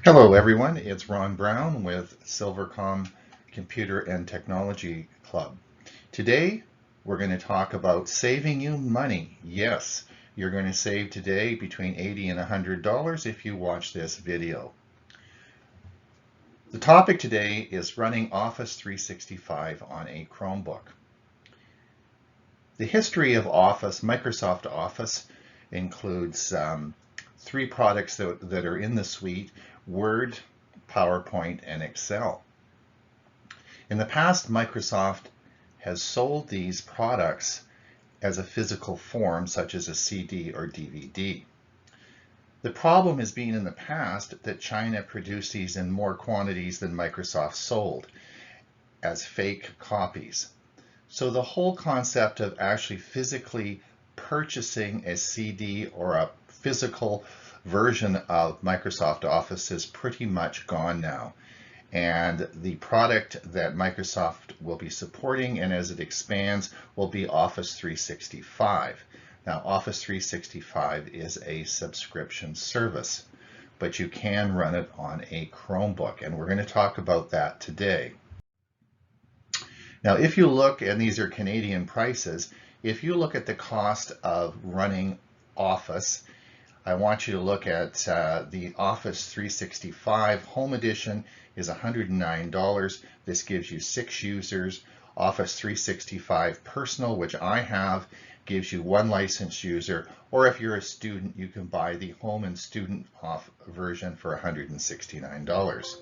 Hello everyone, it's Ron Brown with Silvercom Computer and Technology Club. Today we're going to talk about saving you money. Yes, you're going to save today between $80 and $100 if you watch this video. The topic today is running Office 365 on a Chromebook. The history of Office, Microsoft Office, includes three products that are in the suite: Word, PowerPoint, and Excel. In the past, Microsoft has sold these products as a physical form, such as a CD or DVD. The problem has been in the past that China produced these in more quantities than Microsoft sold as fake copies. So the whole concept of actually physically purchasing a CD or a physical version of Microsoft Office is pretty much gone now. And the product that Microsoft will be supporting, and as it expands, will be Office 365. Now, Office 365 is a subscription service, but you can run it on a Chromebook, and we're going to talk about that today. Now, if you look, and these are Canadian prices, if you look at the cost of running Office, I want you to look at the Office 365 Home Edition is $109. This gives you 6 users. Office 365 Personal, which I have, gives you 1 licensed user. Or if you're a student, you can buy the Home and Student off version for $169.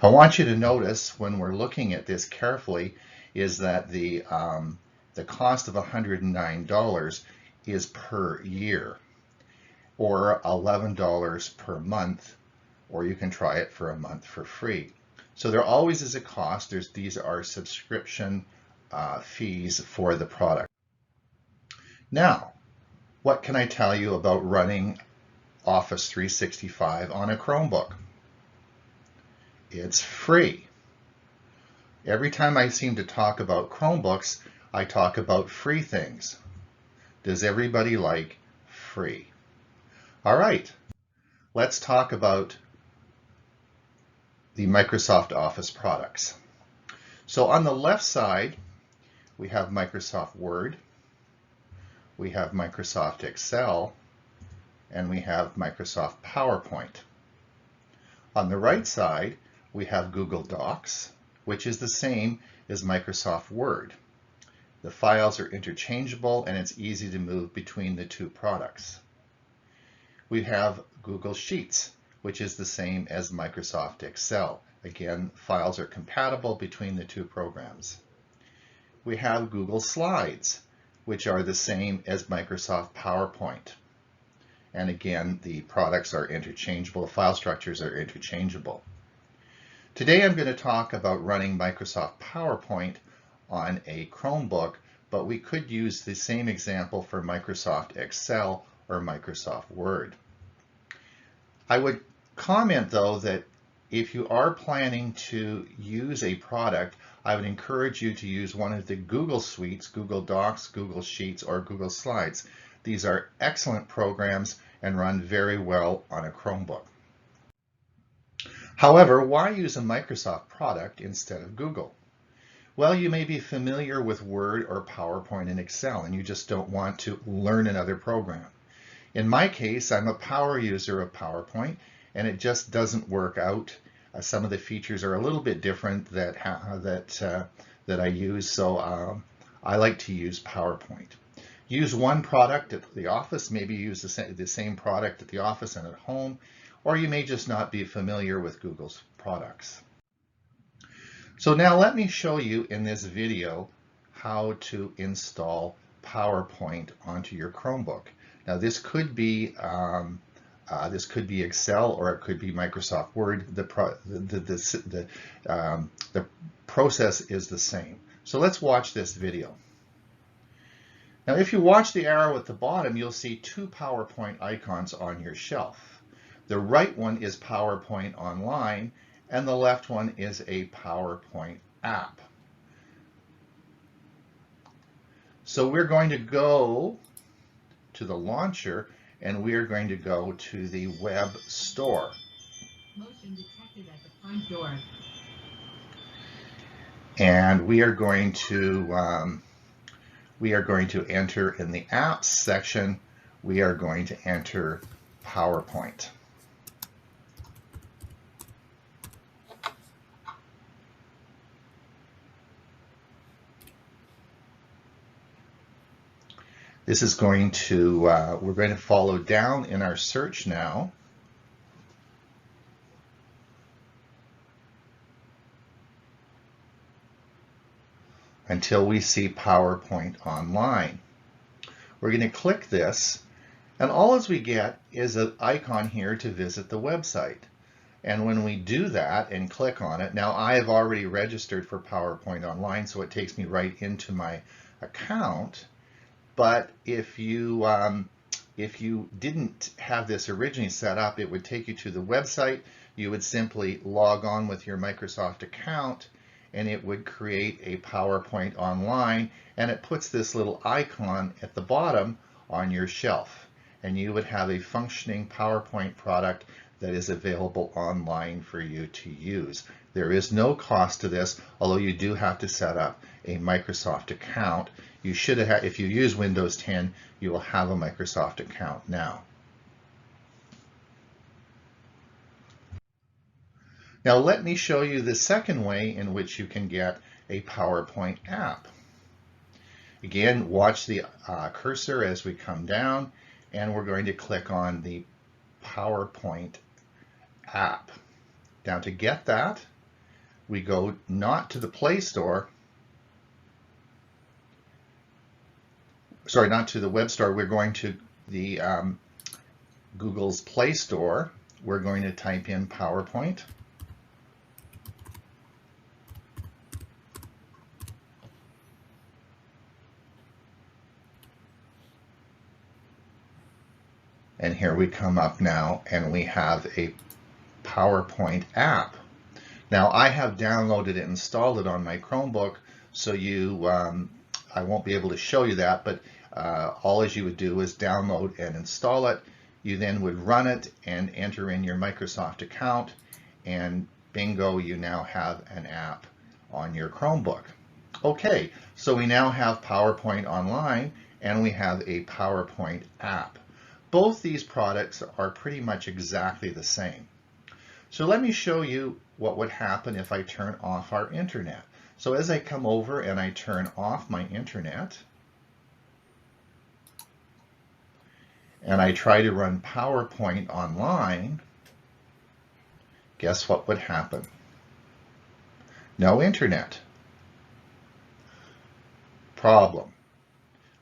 I want you to notice when we're looking at this carefully is that the cost of $109 is per year, or $11 per month, or you can try it for a month for free. So there always is a cost. These are subscription fees for the product. Now, what can I tell you about running Office 365 on a Chromebook? It's free. Every time I seem to talk about Chromebooks, I talk about free things. Does everybody like free? All right, let's talk about the Microsoft Office products. So on the left side, we have Microsoft Word, we have Microsoft Excel, and we have Microsoft PowerPoint. On the right side, we have Google Docs, which is the same as Microsoft Word. The files are interchangeable and it's easy to move between the two products. We have Google Sheets, which is the same as Microsoft Excel. Again, files are compatible between the two programs. We have Google Slides, which are the same as Microsoft PowerPoint. And again, the products are interchangeable, the file structures are interchangeable. Today I'm going to talk about running Microsoft PowerPoint on a Chromebook, but we could use the same example for Microsoft Excel or Microsoft Word. I would comment though that if you are planning to use a product, I would encourage you to use one of the Google suites, Google Docs, Google Sheets, or Google Slides. These are excellent programs and run very well on a Chromebook. However, why use a Microsoft product instead of Google? Well, you may be familiar with Word or PowerPoint and Excel, and you just don't want to learn another program. In my case, I'm a power user of PowerPoint, and it just doesn't work out. Some of the features are a little bit different that I use, so I like to use PowerPoint. Use one product at the office, maybe use the same product at the office and at home, or you may just not be familiar with Google's products. So now let me show you in this video how to install PowerPoint onto your Chromebook. Now this could be Excel or it could be Microsoft Word. The process is the same. So let's watch this video. Now if you watch the arrow at the bottom, you'll see 2 PowerPoint icons on your shelf. The right one is PowerPoint Online, and the left one is a PowerPoint app. So we're going to go to the launcher and we are going to go to the web store. Motion detected at the front door. And we are going to enter in the apps section, we are going to enter PowerPoint. This is going to, we're going to follow down in our search now. Until we see PowerPoint Online. We're going to click this, and all as we get is an icon here to visit the website. And when we do that and click on it, now I have already registered for PowerPoint Online, so it takes me right into my account. But if you didn't have this originally set up, it would take you to the website. You would simply log on with your Microsoft account, and it would create a PowerPoint Online, and it puts this little icon at the bottom on your shelf. And you would have a functioning PowerPoint product that is available online for you to use. There is no cost to this, although you do have to set up a Microsoft account. You should have, if you use Windows 10, you will have a Microsoft account now. Now let me show you the second way in which you can get a PowerPoint app. Again, watch the cursor as we come down, and we're going to click on the PowerPoint app. Now to get that, we go not to the Play Store, sorry, not to the web store, we're going to the Google's Play Store. We're going to type in PowerPoint. And here we come up now, and we have a PowerPoint app. Now I have downloaded it and installed it on my Chromebook, so I won't be able to show you that, but all as you would do is download and install it. You then would run it and enter in your Microsoft account, and bingo, you now have an app on your Chromebook. Okay, so we now have PowerPoint Online, and we have a PowerPoint app. Both these products are pretty much exactly the same. So let me show you what would happen if I turn off our internet. So as I come over and I turn off my internet, and I try to run PowerPoint Online, guess what would happen? No internet. Problem.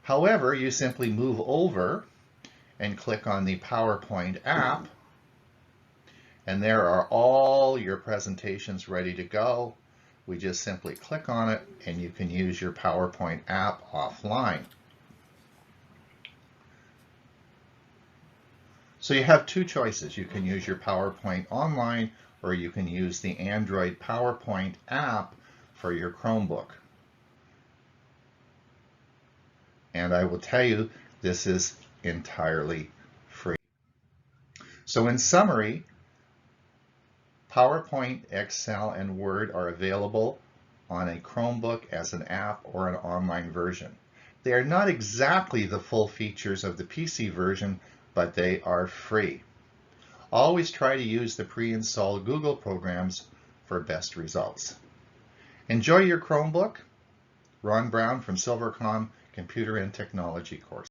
However, you simply move over and click on the PowerPoint app, and there are all your presentations ready to go. We just simply click on it, and you can use your PowerPoint app offline. So you have two choices. You can use your PowerPoint Online, or you can use the Android PowerPoint app for your Chromebook. And I will tell you, this is entirely free. So in summary, PowerPoint, Excel, and Word are available on a Chromebook as an app or an online version. They are not exactly the full features of the PC version, but they are free. Always try to use the pre-installed Google programs for best results. Enjoy your Chromebook. Ron Brown from Silvercom Computer and Technology course.